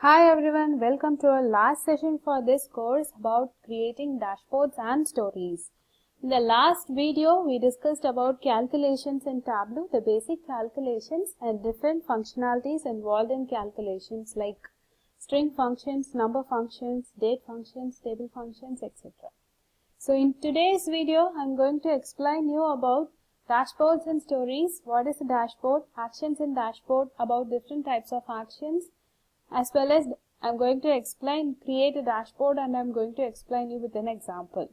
Hi everyone, welcome to our last session for this course about creating dashboards and stories. In the last video, we discussed about calculations in Tableau, the basic calculations and different functionalities involved in calculations like string functions, number functions, date functions, table functions, etc. So in today's video, I'm going to explain you about dashboards and stories. What is a dashboard? Actions in dashboard, about different types of actions, as well as I'm going to create a dashboard, and I'm going to explain you with an example.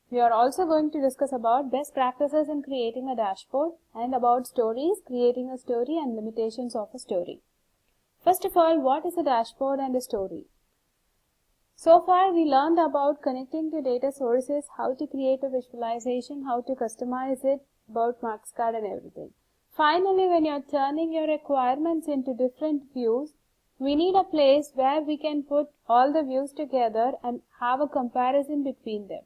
We are also going to discuss about best practices in creating a dashboard and about stories, creating a story and limitations of a story. First of all, what is a dashboard and a story? So far we learned about connecting to data sources, how to create a visualization, how to customize it, about marks card and everything. Finally, when you are turning your requirements into different views, we need a place where we can put all the views together and have a comparison between them.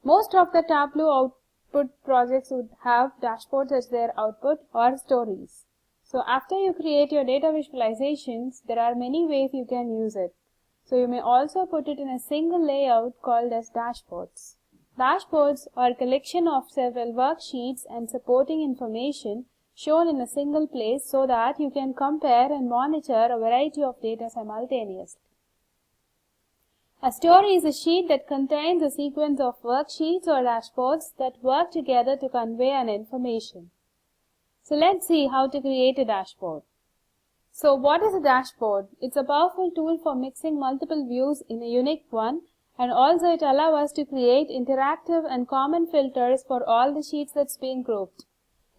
Most of the Tableau output projects would have dashboards as their output or stories. So after you create your data visualizations, there are many ways you can use it. So you may also put it in a single layout called as dashboards. Dashboards are a collection of several worksheets and supporting information shown in a single place so that you can compare and monitor a variety of data simultaneously. A story is a sheet that contains a sequence of worksheets or dashboards that work together to convey an information. So let's see how to create a dashboard. So what is a dashboard? It's a powerful tool for mixing multiple views in a unique one, and also it allows us to create interactive and common filters for all the sheets that's been grouped.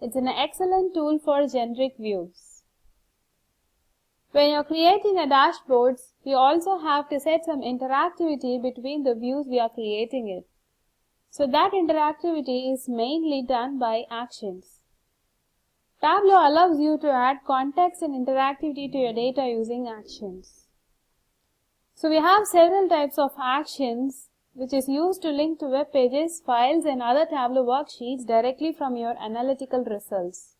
It's an excellent tool for generic views. When you're creating a dashboard, you also have to set some interactivity between the views we are creating it. So that interactivity is mainly done by actions. Tableau allows you to add context and interactivity to your data using actions. So we have several types of actions which is used to link to web pages, files and other Tableau worksheets directly from your analytical results.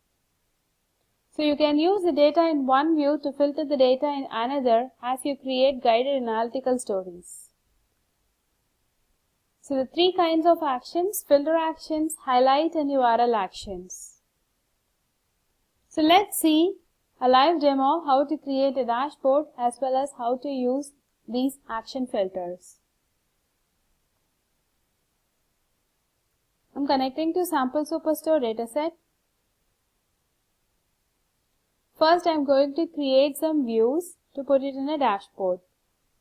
So you can use the data in one view to filter the data in another as you create guided analytical stories. So the three kinds of actions: filter actions, highlight and URL actions. So let's see a live demo how to create a dashboard as well as how to use these action filters. I'm connecting to Sample Superstore dataset. First, I'm going to create some views to put it in a dashboard.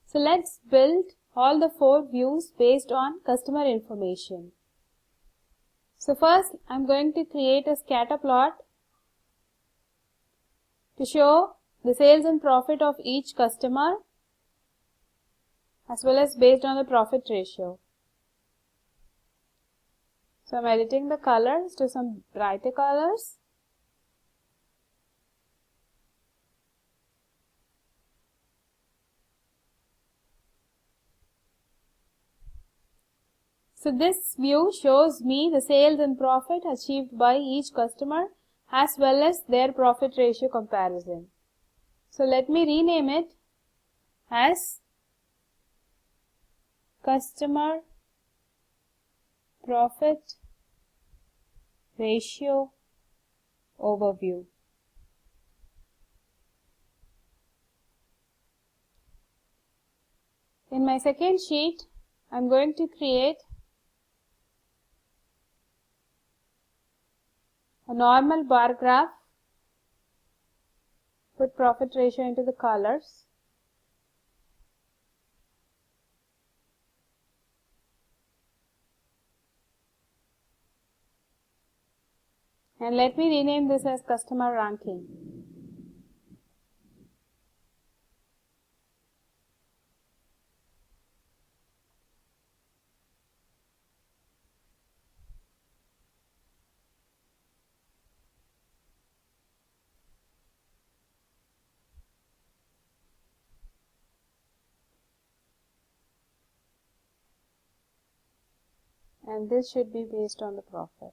So let's build all the 4 views based on customer information. So first, I'm going to create a scatter plot to show the sales and profit of each customer as well as based on the profit ratio. So I'm editing the colors to some brighter colors. So this view shows me the sales and profit achieved by each customer as well as their profit ratio comparison. So let me rename it as customer profit ratio overview. In my second sheet, I'm going to create a normal bar graph, put profit ratio into the colors. And let me rename this as customer ranking. And this should be based on the profit.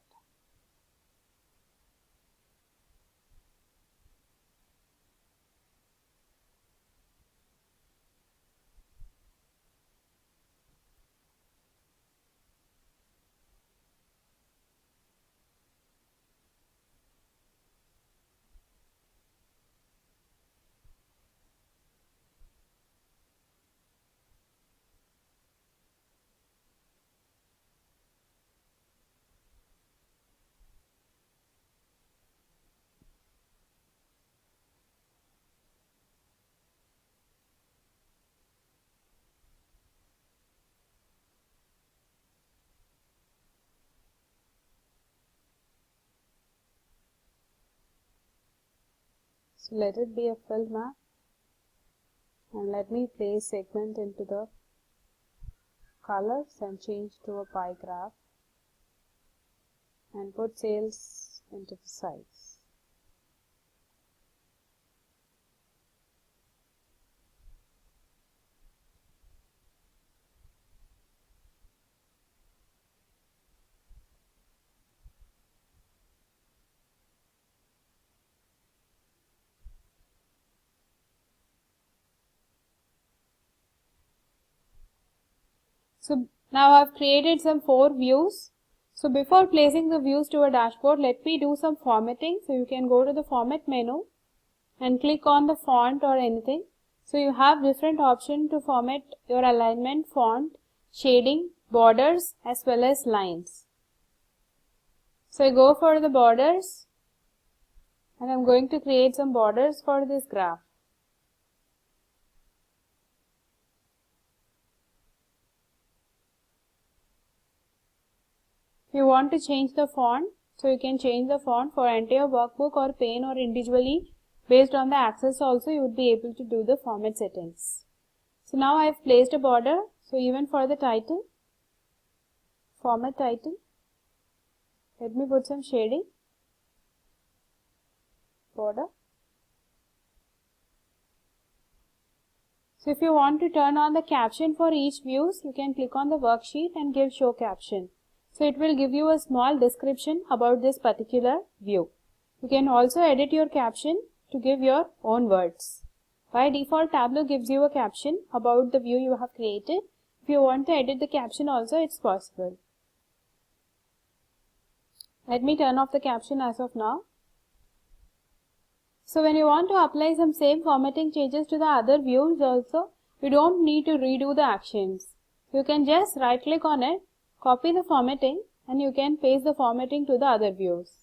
So let it be a fill map, and let me place segment into the colors and change to a pie graph and put sales into the size. So now I have created some 4 views. So before placing the views to a dashboard, let me do some formatting. So you can go to the format menu and click on the font or anything. So you have different options to format your alignment, font, shading, borders as well as lines. So I go for the borders and I'm going to create some borders for this graph. If you want to change the font, so you can change the font for entire workbook or pane or individually based on the access also you would be able to do the format settings. So now I have placed a border. So even for the title, format title, let me put some shading, border. So if you want to turn on the caption for each views, you can click on the worksheet and give show caption. So it will give you a small description about this particular view. You can also edit your caption to give your own words. By default, Tableau gives you a caption about the view you have created. If you want to edit the caption also, it's possible. Let me turn off the caption as of now. So when you want to apply some same formatting changes to the other views also, you don't need to redo the actions. You can just right click on it, copy the formatting, and you can paste the formatting to the other views.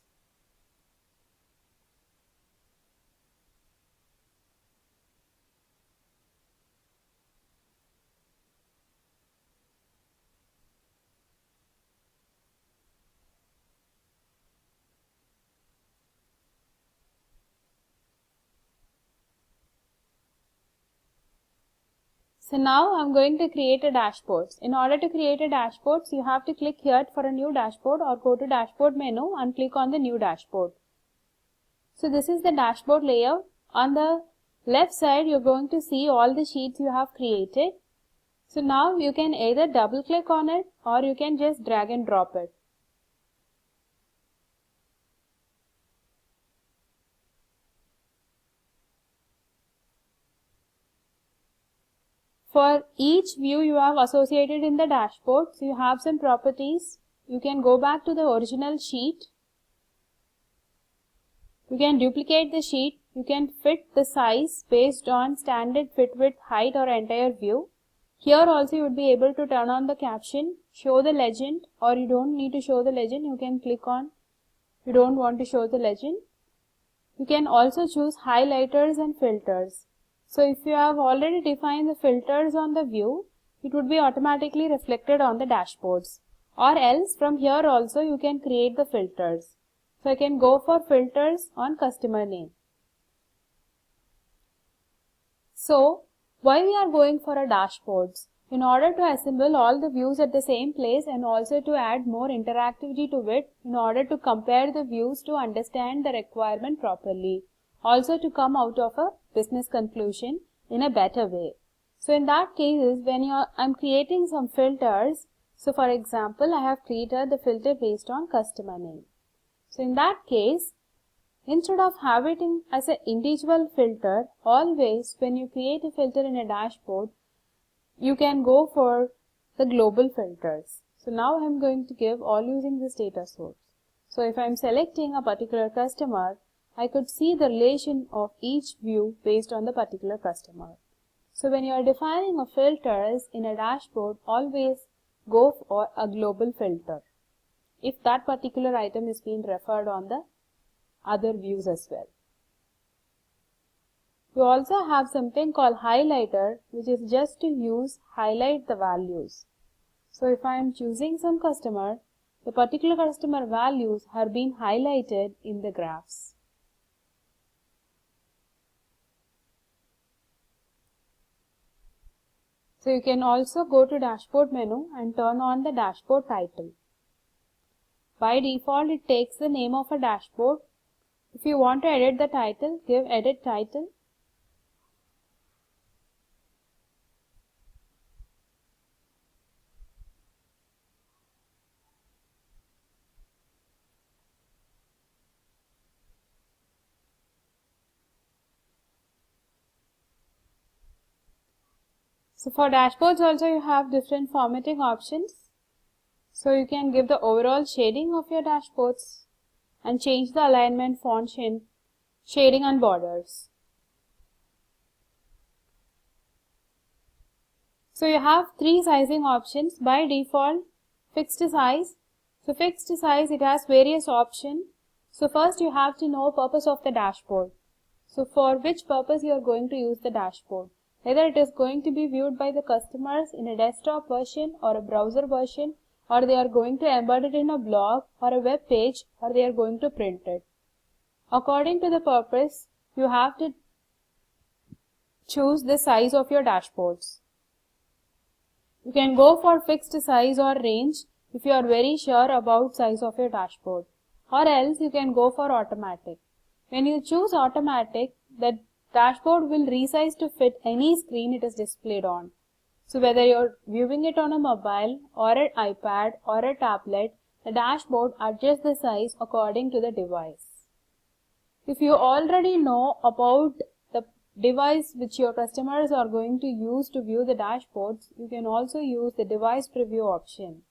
So now I'm going to create a dashboard. In order to create a dashboard, you have to click here for a new dashboard or go to dashboard menu and click on the new dashboard. So this is the dashboard layout. On the left side, you're going to see all the sheets you have created. So now you can either double click on it or you can just drag and drop it. For each view you have associated in the dashboard, so you have some properties. You can go back to the original sheet. You can duplicate the sheet. You can fit the size based on standard fit width, height or entire view. Here also you would be able to turn on the caption, show the legend, or you don't need to show the legend. You can click on, you don't want to show the legend. You can also choose highlighters and filters. So if you have already defined the filters on the view, it would be automatically reflected on the dashboards. Or else from here also you can create the filters. So I can go for filters on customer name. So why we are going for a dashboards? In order to assemble all the views at the same place and also to add more interactivity to it, in order to compare the views to understand the requirement properly. Also to come out of a business conclusion in a better way. So in that case, when I'm creating some filters, so for example, I have created the filter based on customer name. So in that case, instead of having as an individual filter, always when you create a filter in a dashboard, you can go for the global filters. So now I'm going to give all using this data source. So if I'm selecting a particular customer, I could see the relation of each view based on the particular customer. So when you are defining a filters in a dashboard, always go for a global filter if that particular item is being referred on the other views as well. You also have something called highlighter, which is just to highlight the values. So if I am choosing some customer, the particular customer values are being highlighted in the graphs. So you can also go to dashboard menu and turn on the dashboard title. By default, it takes the name of a dashboard. If you want to edit the title, give edit title. So for dashboards also you have different formatting options. So you can give the overall shading of your dashboards and change the alignment, font, shading and borders. So you have three sizing options. By default, fixed size. So fixed size, it has various options. So first you have to know purpose of the dashboard. So for which purpose you are going to use the dashboard. Whether it is going to be viewed by the customers in a desktop version or a browser version, or they are going to embed it in a blog or a web page, or they are going to print it. According to the purpose, you have to choose the size of your dashboards. You can go for fixed size or range if you are very sure about size of your dashboard, or else you can go for automatic. When you choose automatic, the dashboard will resize to fit any screen it is displayed on. So whether you're viewing it on a mobile or an iPad or a tablet, the dashboard adjusts the size according to the device. If you already know about the device which your customers are going to use to view the dashboards, you can also use the device preview option.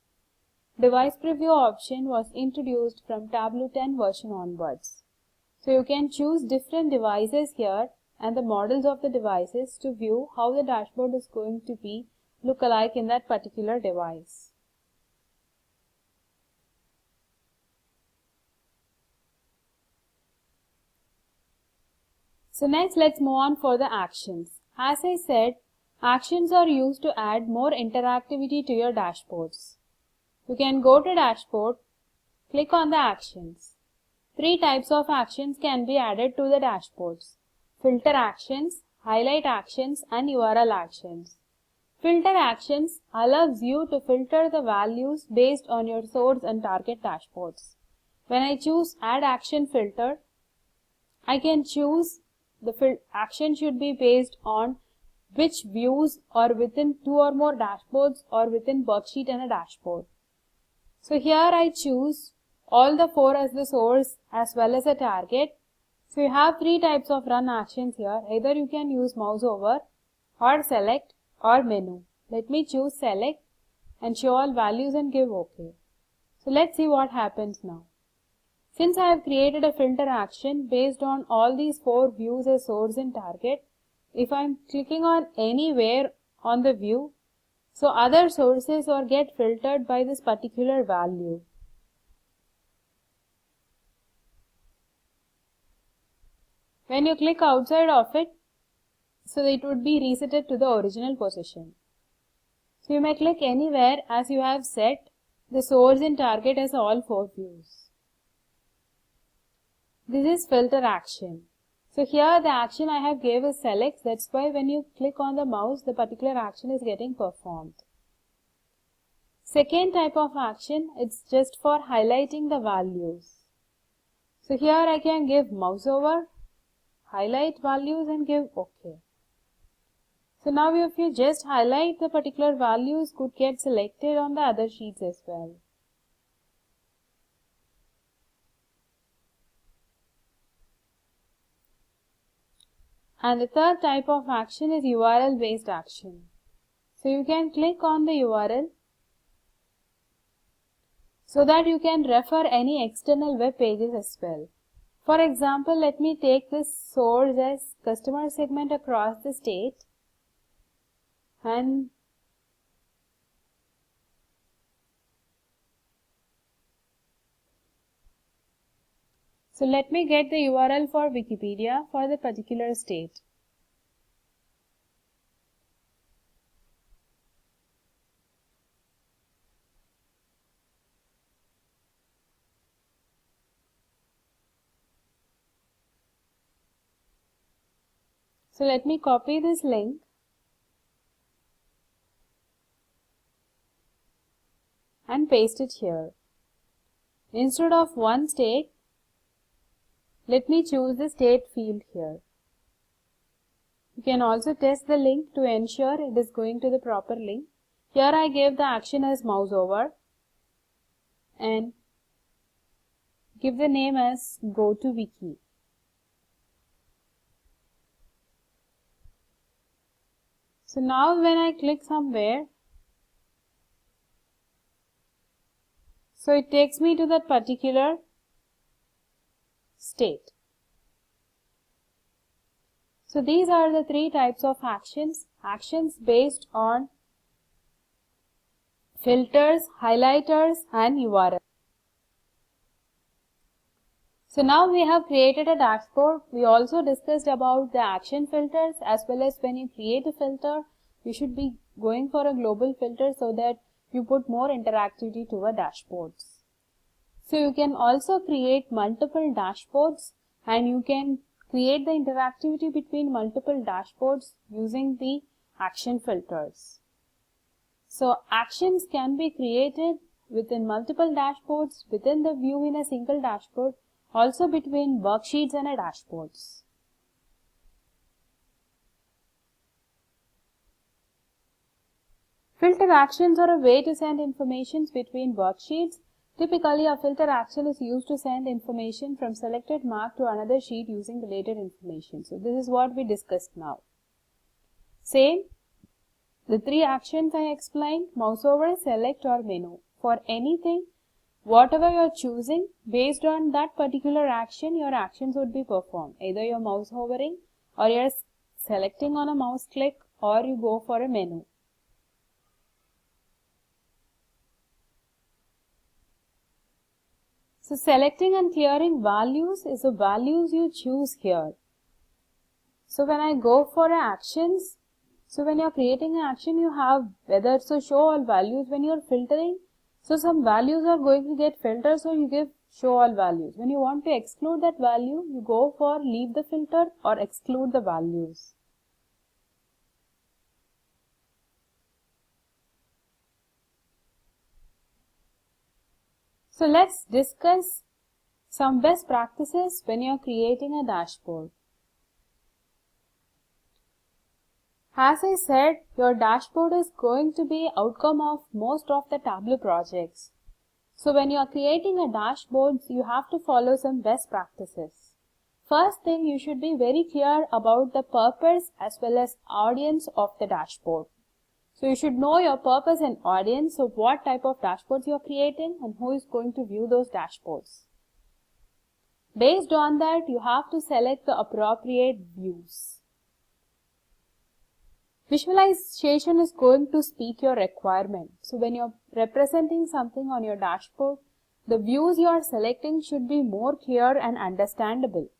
Device preview option was introduced from Tableau 10 version onwards. So you can choose different devices here and the models of the devices to view how the dashboard is going to be look alike in that particular device. So next let's move on for the actions. As I said, actions are used to add more interactivity to your dashboards. You can go to dashboard, click on the actions. Three types of actions can be added to the dashboards: filter actions, highlight actions and URL actions. Filter actions allows you to filter the values based on your source and target dashboards. When I choose add action filter, I can choose the action should be based on which views or within two or more dashboards or within worksheet and a dashboard. So here I choose all the four as the source as well as a target. So you have three types of run actions here. Either you can use mouse over or select or menu. Let me choose select and show all values and give OK. So let's see what happens now. Since I have created a filter action based on all these four views as source and target, if I am clicking on anywhere on the view, so other sources or get filtered by this particular value. When you click outside of it, so it would be resetted to the original position. So you may click anywhere as you have set the source and target as all four views. This is filter action. So here the action I have gave is select. That's why when you click on the mouse, the particular action is getting performed. Second type of action, it's just for highlighting the values. So here I can give mouse over, highlight values and give OK. So now if you just highlight the particular values, could get selected on the other sheets as well. And the third type of action is URL based action. So you can click on the URL so that you can refer any external web pages as well. For example, let me take this source as customer segment across the state and so let me get the URL for Wikipedia for the particular state. So let me copy this link and paste it here. Instead of one state, let me choose the state field here. You can also test the link to ensure it is going to the proper link. Here I gave the action as mouse over and give the name as go to wiki. So now when I click somewhere, so it takes me to that particular state. So these are the three types of actions. Actions based on filters, highlighters and URL. So now we have created a dashboard. We also discussed about the action filters, as well as when you create a filter, you should be going for a global filter so that you put more interactivity to a dashboards. So you can also create multiple dashboards and you can create the interactivity between multiple dashboards using the action filters. So actions can be created within multiple dashboards, within the view in a single dashboard, also between worksheets and a dashboards. Filter actions are a way to send information between worksheets. Typically, a filter action is used to send information from selected mark to another sheet using related information. So this is what we discussed now. Same, the three actions I explained, mouse over, select or menu. For anything, whatever you are choosing, based on that particular action, your actions would be performed. Either you are mouse hovering or you are selecting on a mouse click or you go for a menu. So selecting and clearing values is the values you choose here. So when I go for actions, so when you are creating an action, you have whether to show all values. When you are filtering, so some values are going to get filtered, so you give show all values. When you want to exclude that value, you go for leave the filter or exclude the values. So let's discuss some best practices when you are creating a dashboard. As I said, your dashboard is going to be outcome of most of the Tableau projects. So when you are creating a dashboard, you have to follow some best practices. First thing, you should be very clear about the purpose as well as audience of the dashboard. So you should know your purpose and audience, so what type of dashboards you are creating and who is going to view those dashboards. Based on that, you have to select the appropriate views. Visualization is going to speak your requirement. So when you are representing something on your dashboard, the views you are selecting should be more clear and understandable.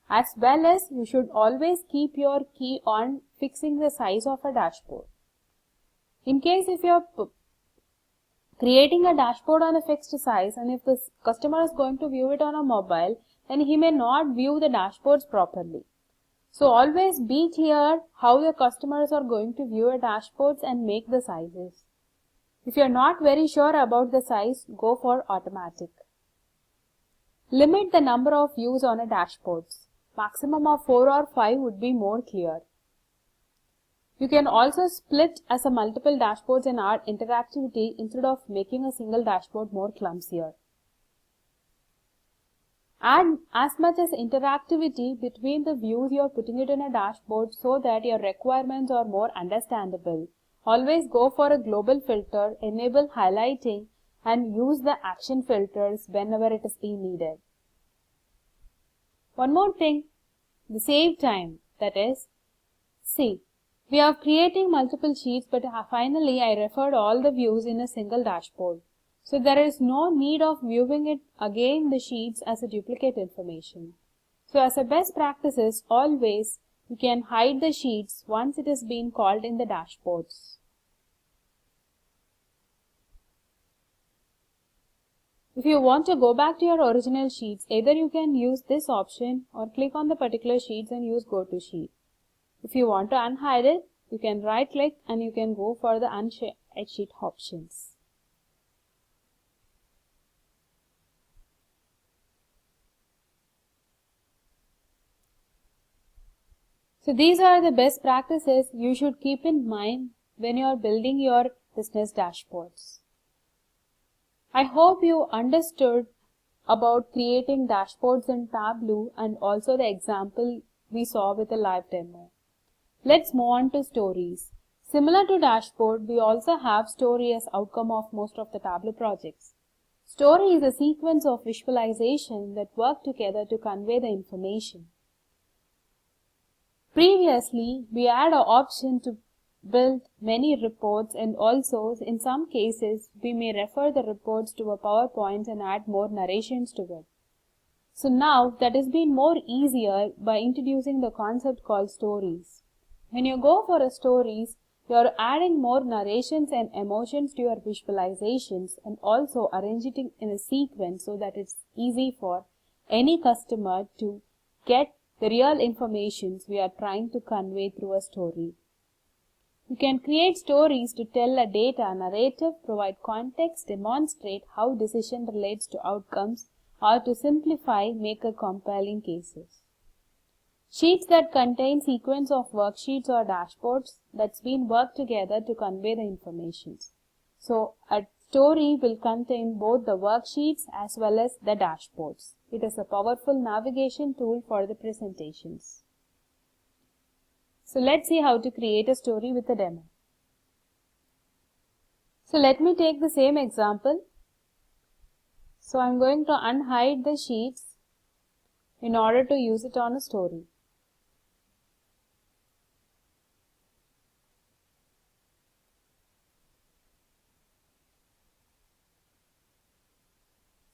As well as you should always keep your key on fixing the size of a dashboard. In case if you are creating a dashboard on a fixed size and if the customer is going to view it on a mobile, then he may not view the dashboards properly. So always be clear how your customers are going to view your dashboards and make the sizes. If you are not very sure about the size, go for automatic. Limit the number of views on a dashboard. Maximum of 4 or 5 would be more clear. You can also split as a multiple dashboards and add interactivity instead of making a single dashboard more clumsier. Add as much as interactivity between the views you are putting it in a dashboard so that your requirements are more understandable. Always go for a global filter, enable highlighting and use the action filters whenever it is being needed. One more thing, the save time, that is, see, we are creating multiple sheets, but finally I referred all the views in a single dashboard. So there is no need of viewing it again the sheets as a duplicate information. So as a best practices, always you can hide the sheets once it is being called in the dashboards. If you want to go back to your original sheets, either you can use this option or click on the particular sheets and use go to sheet. If you want to unhide it, you can right click and you can go for the unhide sheet options. So these are the best practices you should keep in mind when you are building your business dashboards. I hope you understood about creating dashboards in Tableau and also the example we saw with a live demo. Let's move on to stories. Similar to dashboard, we also have story as outcome of most of the Tableau projects. Story is a sequence of visualization that work together to convey the information. Previously, we had an option to build many reports, and also in some cases we may refer the reports to a PowerPoint and add more narrations to it. So now that has been more easier by introducing the concept called stories. When you go for a stories, you are adding more narrations and emotions to your visualizations and also arranging it in a sequence so that it's easy for any customer to get the real information we are trying to convey through a story. You can create stories to tell a data narrative, provide context, demonstrate how decision relates to outcomes, or to simplify, make a compelling cases. Sheets that contain sequence of worksheets or dashboards that's been worked together to convey the information. So a story will contain both the worksheets as well as the dashboards. It is a powerful navigation tool for the presentations. So let's see how to create a story with a demo. So let me take the same example. So I'm going to unhide the sheets in order to use it on a story.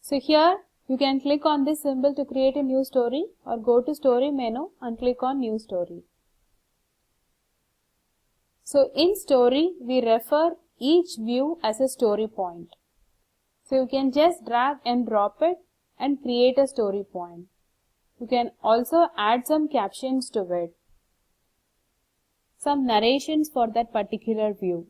So here you can click on this symbol to create a new story or go to story menu and click on new story. So in story we refer each view as a story point. So you can just drag and drop it and create a story point. You can also add some captions to it, some narrations for that particular view.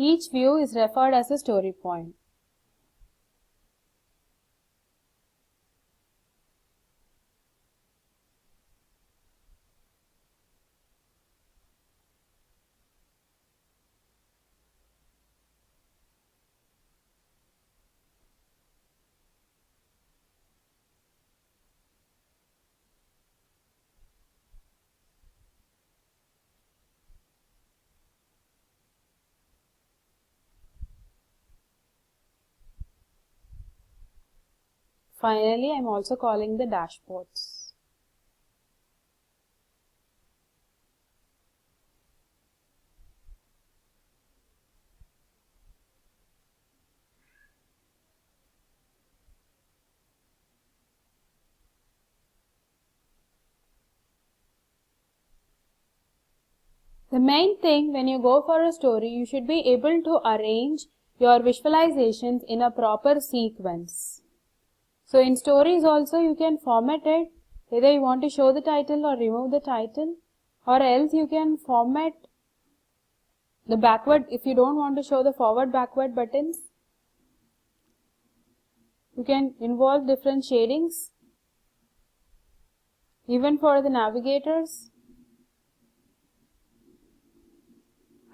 Each view is referred as a story point. Finally, I am also calling the dashboards. The main thing when you go for a story, you should be able to arrange your visualizations in a proper sequence. So in stories also you can format it, either you want to show the title or remove the title, or else you can format the backward if you don't want to show the forward backward buttons. You can involve different shadings, even for the navigators.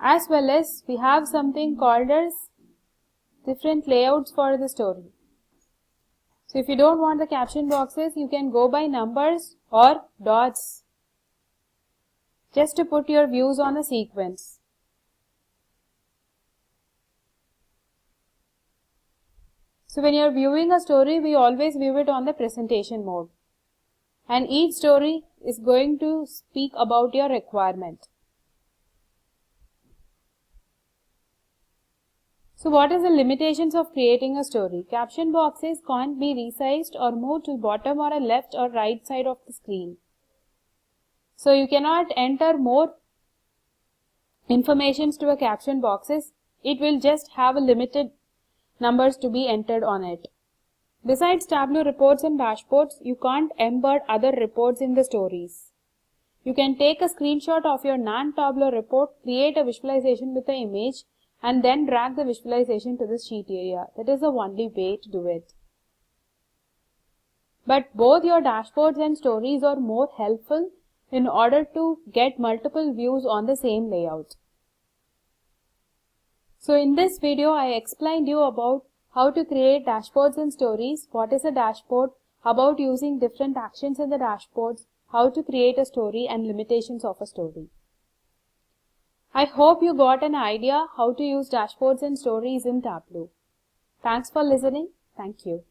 As well as we have something called as different layouts for the story. So if you don't want the caption boxes, you can go by numbers or dots just to put your views on a sequence. So when you are viewing a story, we always view it on the presentation mode. And each story is going to speak about your requirement. So what is the limitations of creating a story? Caption boxes can't be resized or moved to bottom or a left or right side of the screen. So you cannot enter more informations to a caption boxes. It will just have a limited numbers to be entered on it. Besides Tableau reports and dashboards, you can't embed other reports in the stories. You can take a screenshot of your non-Tableau report, create a visualization with the image, and then drag the visualization to the sheet area. That is the only way to do it. But both your dashboards and stories are more helpful in order to get multiple views on the same layout. So in this video, I explained you about how to create dashboards and stories, what is a dashboard, about using different actions in the dashboards, how to create a story and limitations of a story. I hope you got an idea how to use dashboards and stories in Tableau. Thanks for listening. Thank you.